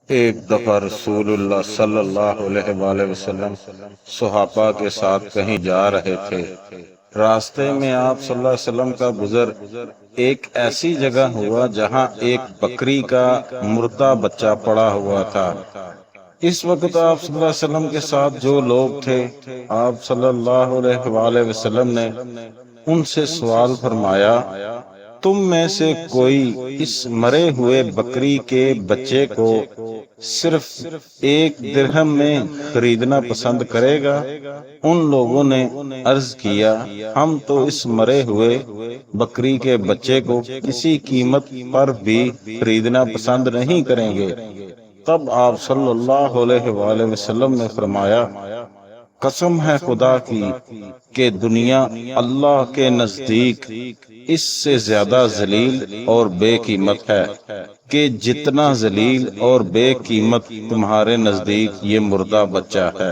ایک دفعہ رسول اللہ صلی اللہ علیہ وآلہ وسلم صحابہ کے ساتھ کہیں جا رہے تھے۔ راستے میں آپ صلی اللہ علیہ وسلم کا گزر ایک ایسی جگہ ہوا جہاں ایک بکری کا مردہ بچہ پڑا ہوا تھا۔ اس وقت آپ صلی اللہ علیہ وسلم کے ساتھ جو لوگ تھے، آپ صلی اللہ علیہ وآلہ وسلم نے ان سے سوال فرمایا، تم میں سے کوئی اس مرے ہوئے بکری کے بچے کو صرف 1 درہم میں خریدنا پسند کرے گا؟ ان لوگوں نے عرض کیا، ہم تو اس مرے ہوئے بکری کے بچے کو کسی قیمت پر بھی خریدنا پسند نہیں کریں گے۔ تب آپ صلی اللہ علیہ وآلہ وسلم نے فرمایا، قسم ہے خدا کی کہ دنیا اللہ کے نزدیک اس سے زیادہ ذلیل اور بے قیمت ہے کہ جتنا ذلیل اور بے قیمت تمہارے نزدیک یہ مردہ بچہ ہے۔